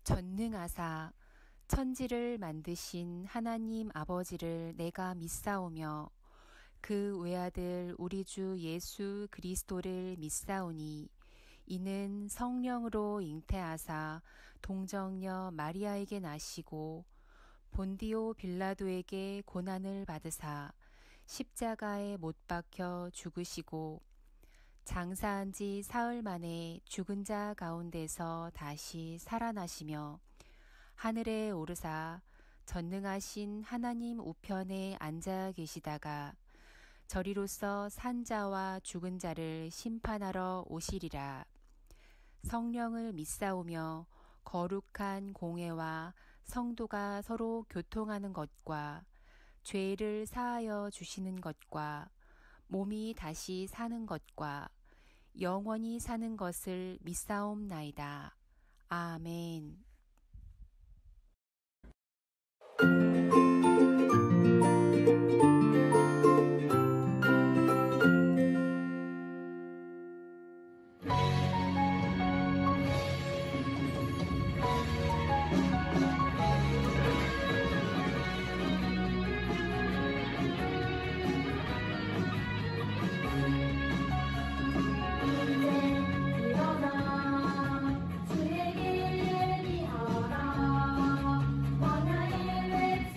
전능하사 천지를 만드신 하나님 아버지를 내가 믿사오며 그 외아들 우리 주 예수 그리스도를 믿사오니 이는 성령으로 잉태하사 동정녀 마리아에게 나시고 본디오 빌라도에게 고난을 받으사 십자가에 못 박혀 죽으시고 장사한 지 사흘 만에 죽은 자 가운데서 다시 살아나시며 하늘에 오르사 전능하신 하나님 우편에 앉아 계시다가 저리로서 산 자와 죽은 자를 심판하러 오시리라. 성령을 믿사오며 거룩한 공회와 성도가 서로 교통하는 것과 죄를 사하여 주시는 것과 몸이 다시 사는 것과 영원히 사는 것을 믿사옵나이다. 아멘. 일어나 주의 길 예비하라. 광야에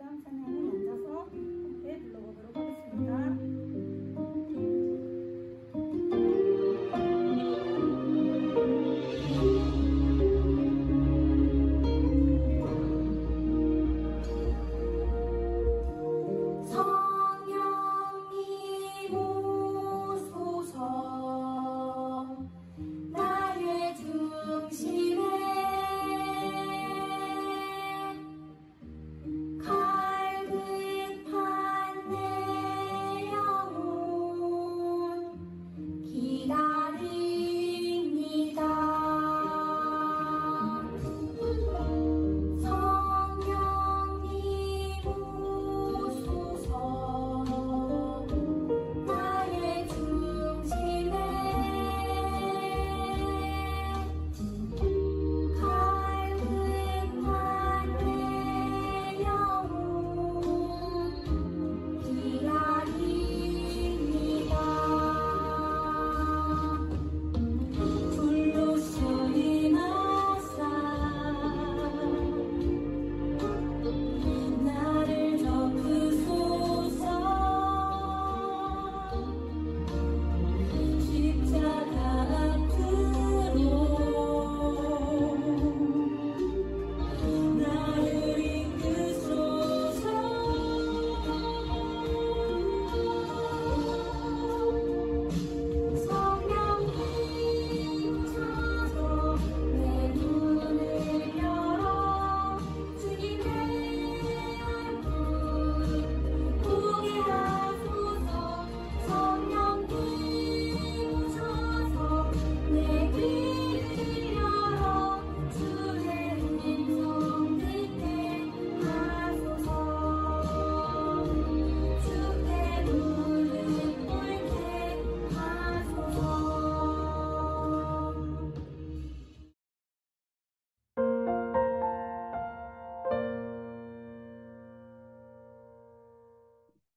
일단 찬양은 앉아서 함께 불러보도록 하겠습니다.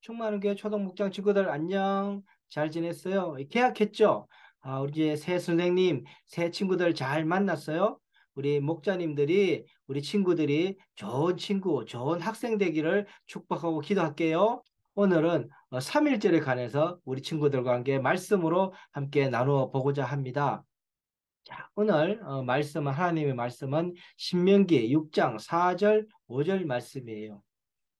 충만한 교회 초등목장 친구들 안녕. 잘 지냈어요? 개학했죠? 우리 이제 새 선생님, 새 친구들 잘 만났어요? 우리 목자님들이, 우리 친구들이 좋은 친구, 좋은 학생 되기를 축복하고 기도할게요. 오늘은 3일절에 관해서 우리 친구들과 함께 말씀으로 함께 나누어 보고자 합니다. 자, 오늘 말씀은 하나님의 말씀은 신명기 6장 4절, 5절 말씀이에요.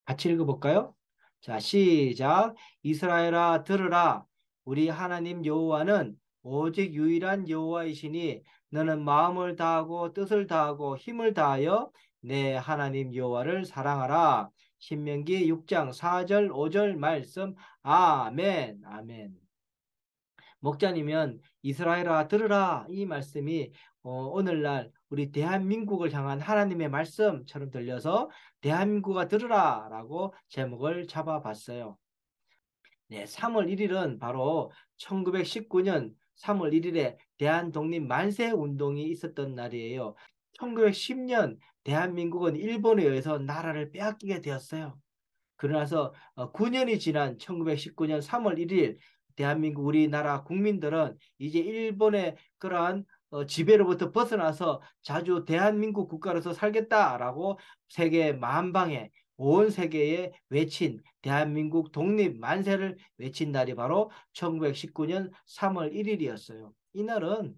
같이 읽어볼까요? 자, 시작. 이스라엘아 들으라. 우리 하나님 여호와는 오직 유일한 여호와이시니 너는 마음을 다하고 뜻을 다하고 힘을 다하여 내 하나님 여호와를 사랑하라. 신명기 6장 4절 5절 말씀. 아멘. 아멘. 목자님은 이스라엘아 들으라 이 말씀이 오늘날 우리 대한민국을 향한 하나님의 말씀처럼 들려서 대한민국아 들으라 라고 제목을 잡아봤어요. 네, 3월 1일은 바로 1919년 3월 1일에 대한독립 만세 운동이 있었던 날이에요. 1910년 대한민국은 일본에 의해서 나라를 빼앗기게 되었어요. 그러나서 9년이 지난 1919년 3월 1일 대한민국 우리나라 국민들은 이제 일본의 그러한 지배로부터 벗어나서 자주 대한민국 국가로서 살겠다라고 세계 만방에 온 세계에 외친 대한민국 독립 만세를 외친 날이 바로 1919년 3월 1일이었어요. 이날은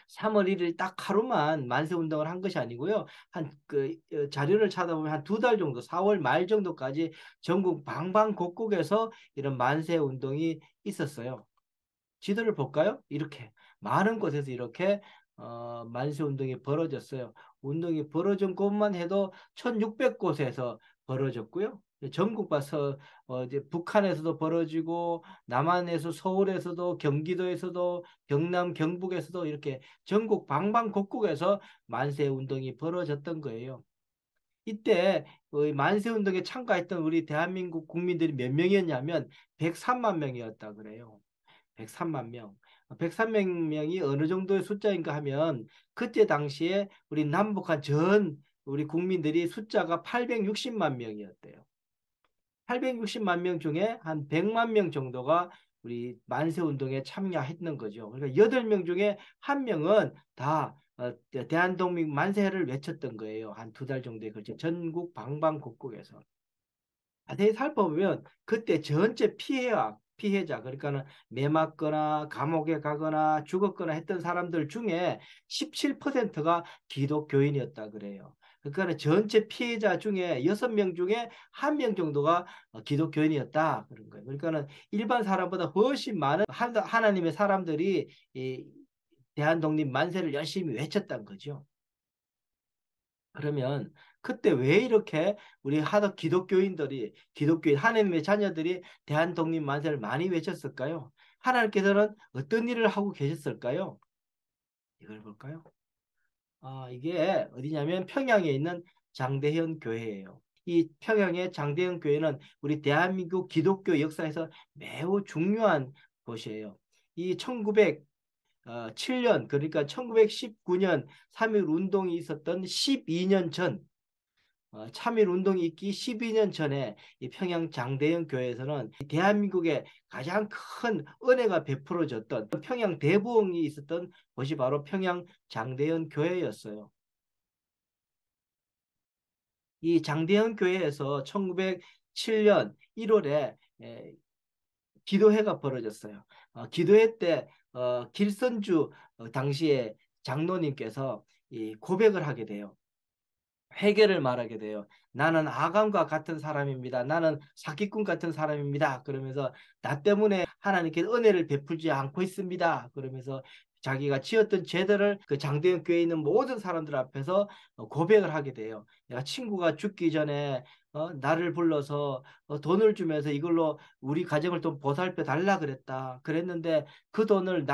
3월 1일 딱 하루만 만세운동을 한 것이 아니고요. 자료를 찾아보면 한 2달 정도, 4월 말 정도까지 전국 방방곡곡에서 이런 만세운동이 있었어요. 지도를 볼까요? 이렇게 많은 곳에서 이렇게 만세운동이 벌어졌어요. 운동이 벌어진 곳만 해도 1600곳에서 벌어졌고요. 전국 봐서 이제 북한에서도 벌어지고 남한에서 서울에서도 경기도에서도 경남 경북에서도 이렇게 전국 방방곡곡에서 만세운동이 벌어졌던 거예요. 이때 만세운동에 참가했던 우리 대한민국 국민들이 몇 명이었냐면 103만 명이었다 그래요. 103만 명. 103만 명이 어느 정도의 숫자인가 하면 그때 당시에 우리 남북한 전 우리 국민들이 숫자가 860만 명이었대요. 860만 명 중에 한 100만 명 정도가 우리 만세운동에 참여했는 거죠. 그러니까 8명 중에 1명은 다 대한독립 만세를 외쳤던 거예요. 한 2달 정도에 걸쳐 전국 방방곡곡에서. 자세히 살펴보면 그때 전체 피해자, 그러니까는 매 맞거나 감옥에 가거나 죽었거나 했던 사람들 중에 17%가 기독교인이었다 그래요. 그러니까 전체 피해자 중에 6명 중에 1명 정도가 기독교인이었다 그런 거예요. 그러니까는 일반 사람보다 훨씬 많은 하나님의 사람들이 이 대한독립 만세를 열심히 외쳤던 거죠. 그러면 그때 왜 이렇게 우리 하도 기독교인 하나님의 자녀들이 대한독립 만세를 많이 외쳤을까요? 하나님께서는 어떤 일을 하고 계셨을까요? 이걸 볼까요? 이게 어디냐면 평양에 있는 장대현 교회예요. 이 평양의 장대현 교회는 우리 대한민국 기독교 역사에서 매우 중요한 곳이에요. 이 1907년, 그러니까 1919년 3.1 운동이 있었던 12년 전, 참일 운동이 있기 12년 전에 이 평양 장대현 교회에서는 대한민국에 가장 큰 은혜가 베풀어졌던 평양 대부흥이 있었던 곳이 바로 평양 장대현 교회였어요. 이 장대현 교회에서 1907년 1월에 기도회가 벌어졌어요. 기도회 때 길선주 당시에 장로님께서 이 고백을 하게 돼요. 회개를 말하게 돼요. 나는 아감과 같은 사람입니다. 나는 사기꾼 같은 사람입니다. 그러면서 나 때문에 하나님께 은혜를 베풀지 않고 있습니다. 그러면서 자기가 지었던 죄들을 그 장대현 교회에 있는 모든 사람들 앞에서 고백을 하게 돼요. 내가 친구가 죽기 전에 나를 불러서 돈을 주면서 이걸로 우리 가정을 좀 보살펴 달라 그랬는데 그 돈을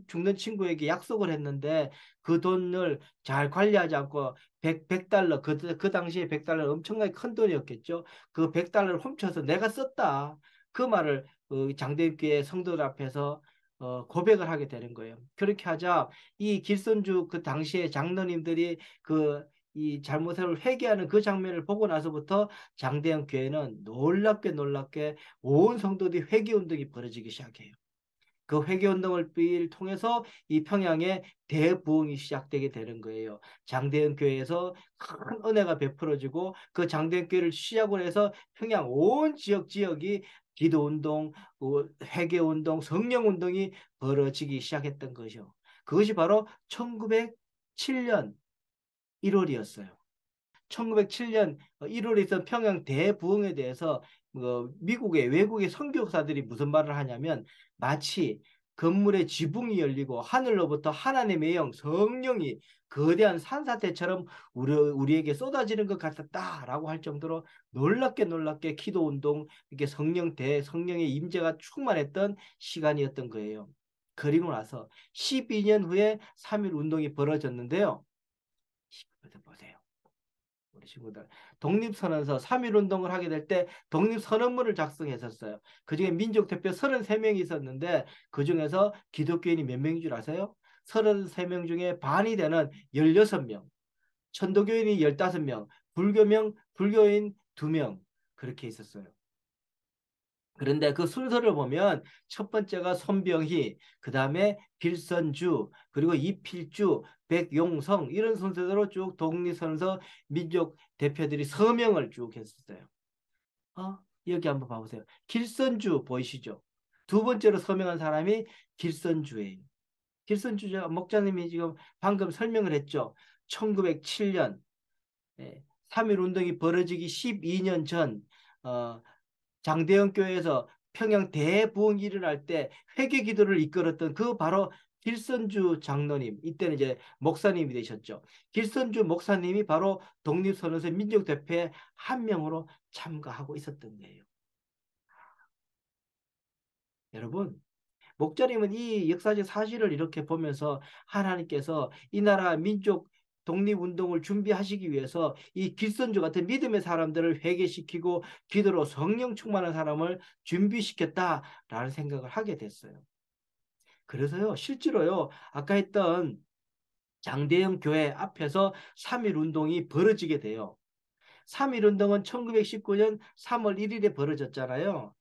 죽는 친구에게 약속을 했는데 그 돈을 잘 관리하지 않고 100달러, 그 당시에 100달러 엄청나게 큰 돈이었겠죠. 그 100달러를 훔쳐서 내가 썼다. 그 말을 장대교회 성도들 앞에서 고백을 하게 되는 거예요. 그렇게 하자 이 길선주 그 당시에 장로님들이 이 잘못을 회개하는 그 장면을 보고 나서부터 장대현 교회는 놀랍게 온 성도들이 회개 운동이 벌어지기 시작해요. 그 회개운동을 통해서 이 평양에 대부흥이 시작되게 되는 거예요. 장대현 교회에서 큰 은혜가 베풀어지고 그 장대현 교회를 시작으로 해서 평양 온 지역이 기도운동, 회개운동, 성령운동이 벌어지기 시작했던 것이요. 그것이 바로 1907년 1월이었어요. 1907년 1월에 있던 평양 대부흥에 대해서 미국의 외국의 선교사들이 무슨 말을 하냐면 마치 건물의 지붕이 열리고 하늘로부터 하나님의 영 성령이 거대한 산사태처럼 우리에게 쏟아지는 것 같았다라고 할 정도로 놀랍게 기도운동 이렇게 성령의 임재가 충만했던 시간이었던 거예요. 그리고 나서 12년 후에 3.1 운동이 벌어졌는데요. 보세요. 우리 친구들 독립선언서 3.1 운동을 하게 될 때 독립선언문을 작성했었어요. 그중에 민족대표 33명이 있었는데 그중에서 기독교인이 몇 명인 줄 아세요? 33명 중에 반이 되는 16명, 천도교인이 15명, 불교인 2명 그렇게 있었어요. 그런데 그 순서를 보면 첫 번째가 손병희, 그 다음에 빌선주, 그리고 이필주, 백용성 이런 순서대로 쭉 독립선서 민족 대표들이 서명을 쭉 했었어요. 여기 한번 봐보세요. 길선주 보이시죠? 두 번째로 서명한 사람이 길선주예요. 길선주 목자님이 지금 방금 설명을 했죠. 1907년 3.1 운동이 벌어지기 12년 전 장대현 교회에서 평양 대부흥이 일어날 때 회개 기도를 이끌었던 그 바로 길선주 장로님, 이때는 이제 목사님이 되셨죠. 길선주 목사님이 바로 독립선언서 민족대표의 한 명으로 참가하고 있었던 거예요. 여러분, 목자님은 이 역사적 사실을 이렇게 보면서 하나님께서 이 나라 민족 독립운동을 준비하시기 위해서 이 길선주 같은 믿음의 사람들을 회개시키고 기도로 성령 충만한 사람을 준비시켰다라는 생각을 하게 됐어요. 그래서요, 실제로요, 아까 했던 장대영 교회 앞에서 3.1 운동이 벌어지게 돼요. 3.1 운동은 1919년 3월 1일에 벌어졌잖아요.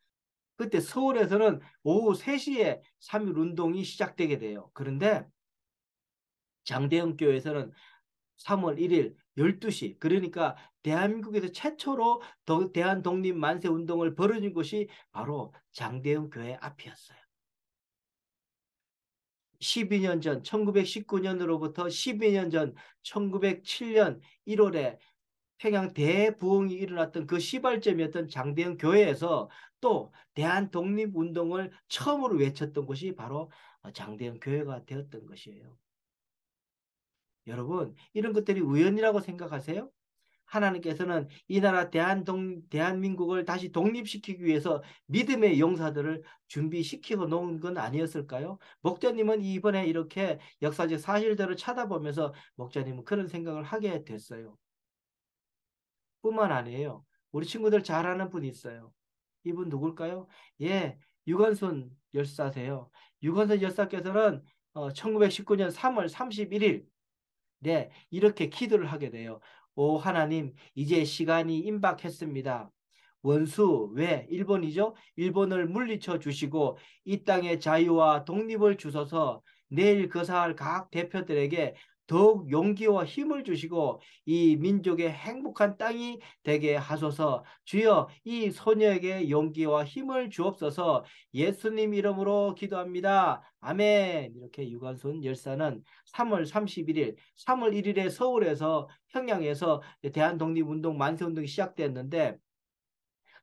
그때 서울에서는 오후 3시에 3.1 운동이 시작되게 돼요. 그런데 장대영 교회에서는 3월 1일 12시, 그러니까 대한민국에서 최초로 대한 독립 만세 운동을 벌어진 곳이 바로 장대영 교회 앞이었어요. 12년 전 1919년으로부터 12년 전 1907년 1월에 평양 대부흥이 일어났던 그 시발점이었던 장대영 교회에서 또 대한 독립 운동을 처음으로 외쳤던 곳이 바로 장대영 교회가 되었던 것이에요. 여러분, 이런 것들이 우연이라고 생각하세요? 하나님께서는 이 나라 대한민국을 다시 독립시키기 위해서 믿음의 용사들을 준비시키고 놓은 건 아니었을까요? 목자님은 이번에 이렇게 역사적 사실들을 쳐다보면서 목자님은 그런 생각을 하게 됐어요. 뿐만 아니에요. 우리 친구들 잘 아는 분이 있어요. 이분 누굴까요? 예, 유관순 열사세요. 유관순 열사께서는 1919년 3월 31일 네, 이렇게 기도를 하게 돼요. 오 하나님, 이제 시간이 임박했습니다. 원수, 왜? 일본이죠? 일본을 물리쳐 주시고 이 땅의 자유와 독립을 주셔서 내일 거사할 각 대표들에게 더욱 용기와 힘을 주시고 이 민족의 행복한 땅이 되게 하소서. 주여, 이 소녀에게 용기와 힘을 주옵소서. 예수님 이름으로 기도합니다. 아멘. 이렇게 유관순 열사는 3월 31일, 3월 1일에 서울에서 평양에서 대한독립운동 만세운동이 시작됐는데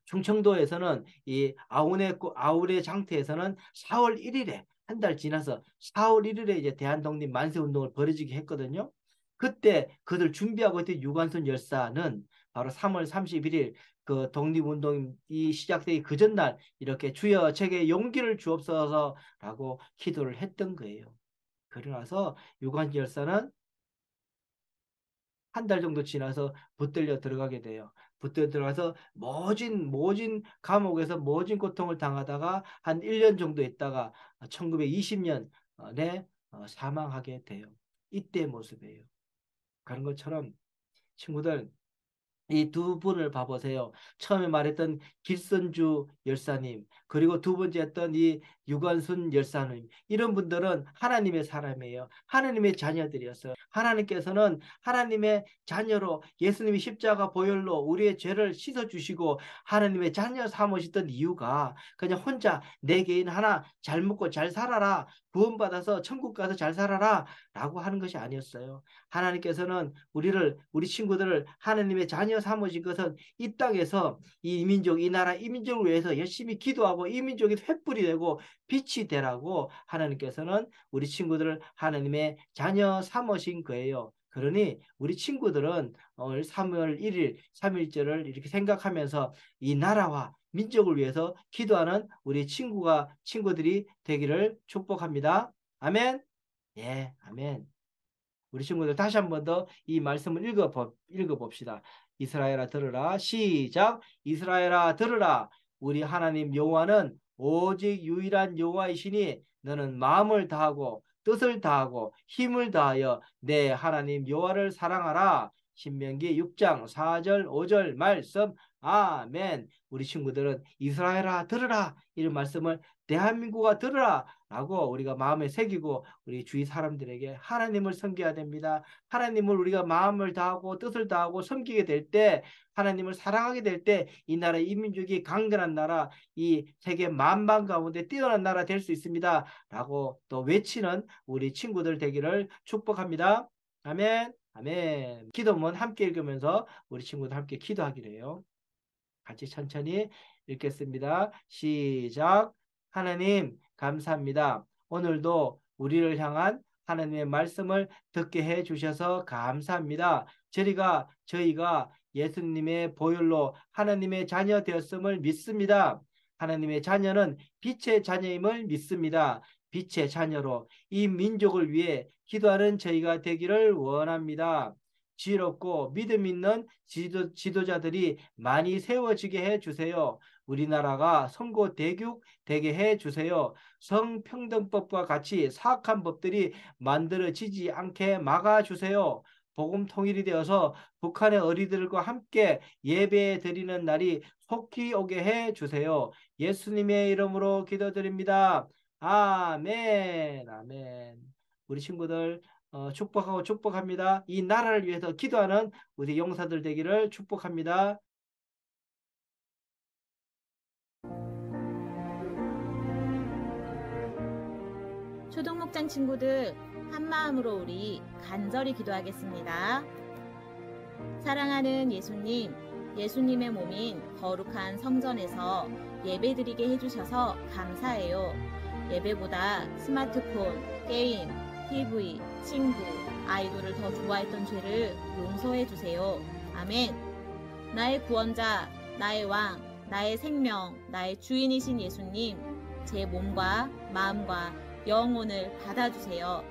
충청도에서는 이 아우레 장터에서는 4월 1일에 한 달 지나서 4월 1일에 이제 대한독립 만세운동을 벌어지게 했거든요. 그때 그들 준비하고 있던 유관순 열사는 바로 3월 31일 그 독립운동이 시작되기 그 전날 이렇게 주여 제게 용기를 주옵소서라고 기도를 했던 거예요. 그러나서 유관순 열사는 한 달 정도 지나서 붙들려 들어가게 돼요. 붙들려 들어가서 모진 감옥에서 모진 고통을 당하다가 한 1년 정도 있다가 1920년에 사망하게 돼요. 이때 모습이에요. 그런 것처럼 친구들 이 두 분을 봐보세요. 처음에 말했던 길선주 열사님, 그리고 두 번째 했던 이 유관순 열사님, 이런 분들은 하나님의 사람이에요. 하나님의 자녀들이었어요. 하나님께서는 하나님의 자녀로 예수님이 십자가 보혈로 우리의 죄를 씻어주시고 하나님의 자녀 삼으셨던 이유가 그냥 혼자 내 개인 하나 잘 먹고 잘 살아라, 구원받아서 천국 가서 잘 살아라 라고 하는 것이 아니었어요. 하나님께서는 우리 친구들을 하나님의 자녀 삼으신 것은 이 땅에서 이 민족, 이 나라, 이 민족을 위해서 열심히 기도하고 이 민족이 횃불이 되고 빛이 되라고 하나님께서는 우리 친구들을 하나님의 자녀 삼으신 거예요. 그러니 우리 친구들은 오늘 3월 1일, 3일절을 이렇게 생각하면서 이 나라와 민족을 위해서 기도하는 우리 친구들이 되기를 축복합니다. 아멘. 예, 아멘. 우리 친구들 다시 한 번 더 이 말씀을 읽어봅시다. 이스라엘아 들으라. 시작. 이스라엘아 들으라. 우리 하나님 여호와는 오직 유일한 여호와이시니 너는 마음을 다하고 뜻을 다하고 힘을 다하여 내 하나님 여호와를 사랑하라. 신명기 6장 4절 5절 말씀. 아멘. 우리 친구들은 이스라엘아 들으라 이런 말씀을 대한민국아 들으라 라고 우리가 마음에 새기고 우리 주위 사람들에게 하나님을 섬겨야 됩니다. 하나님을 우리가 마음을 다하고 뜻을 다하고 섬기게 될 때, 하나님을 사랑하게 될 때 이 나라 이 민족이 강건한 나라, 이 세계 만방 가운데 뛰어난 나라 될 수 있습니다 라고 또 외치는 우리 친구들 되기를 축복합니다. 아멘. 아멘. 기도문 함께 읽으면서 우리 친구들 함께 기도하기로 해요. 같이 천천히 읽겠습니다. 시작. 하나님 감사합니다. 오늘도 우리를 향한 하나님의 말씀을 듣게 해 주셔서 감사합니다. 저희가 예수님의 보혈로 하나님의 자녀 되었음을 믿습니다. 하나님의 자녀는 빛의 자녀임을 믿습니다. 빛의 자녀로 이 민족을 위해 기도하는 저희가 되기를 원합니다. 지혜롭고 믿음 있는 지도자들이 많이 세워지게 해주세요. 우리나라가 선거 대국 되게 해주세요. 성평등법과 같이 사악한 법들이 만들어지지 않게 막아주세요. 복음 통일이 되어서 북한의 어린이들과 함께 예배 드리는 날이 속히 오게 해주세요. 예수님의 이름으로 기도드립니다. 아멘. 아멘. 우리 친구들 축복하고 축복합니다. 이 나라를 위해서 기도하는 우리 용사들 되기를 축복합니다. 초동목장 친구들, 한마음으로 우리 간절히 기도하겠습니다. 사랑하는 예수님, 예수님의 몸인 거룩한 성전에서 예배드리게 해주셔서 감사해요. 예배보다 스마트폰, 게임, TV, 친구, 아이돌을 더 좋아했던 죄를 용서해주세요. 아멘. 나의 구원자, 나의 왕, 나의 생명, 나의 주인이신 예수님, 제 몸과 마음과 영혼을 받아주세요.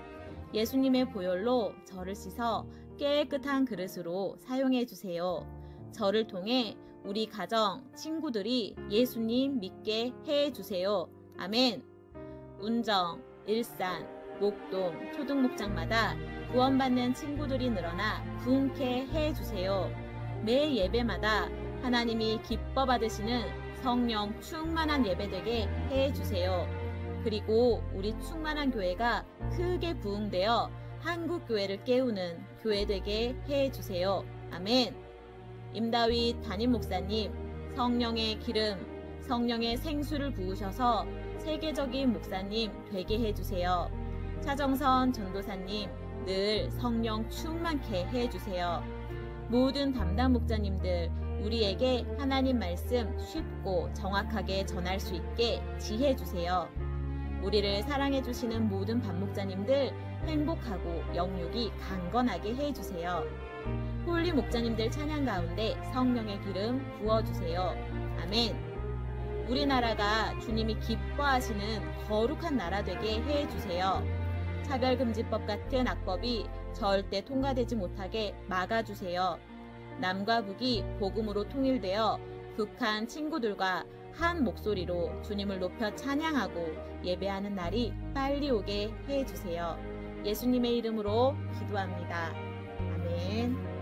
예수님의 보혈로 저를 씻어 깨끗한 그릇으로 사용해주세요. 저를 통해 우리 가정, 친구들이 예수님 믿게 해주세요. 아멘. 운정, 일산, 목동, 초등목장마다 구원받는 친구들이 늘어나 부흥케 해주세요. 매 예배마다 하나님이 기뻐 받으시는 성령 충만한 예배되게 해주세요. 그리고 우리 충만한 교회가 크게 부흥되어 한국 교회를 깨우는 교회 되게 해주세요. 아멘. 임다윗 담임 목사님, 성령의 기름, 성령의 생수를 부으셔서 세계적인 목사님 되게 해주세요. 차정선 전도사님, 늘 성령 충만케 해주세요. 모든 담당 목자님들, 우리에게 하나님 말씀 쉽고 정확하게 전할 수 있게 지혜 주세요. 우리를 사랑해 주시는 모든 반목자님들 행복하고 영육이 강건하게 해주세요. 홀리 목자님들 찬양 가운데 성령의 기름 부어주세요. 아멘. 우리나라가 주님이 기뻐하시는 거룩한 나라 되게 해주세요. 차별금지법 같은 악법이 절대 통과되지 못하게 막아주세요. 남과 북이 복음으로 통일되어 북한 친구들과 한 목소리로 주님을 높여 찬양하고 예배하는 날이 빨리 오게 해주세요. 예수님의 이름으로 기도합니다. 아멘.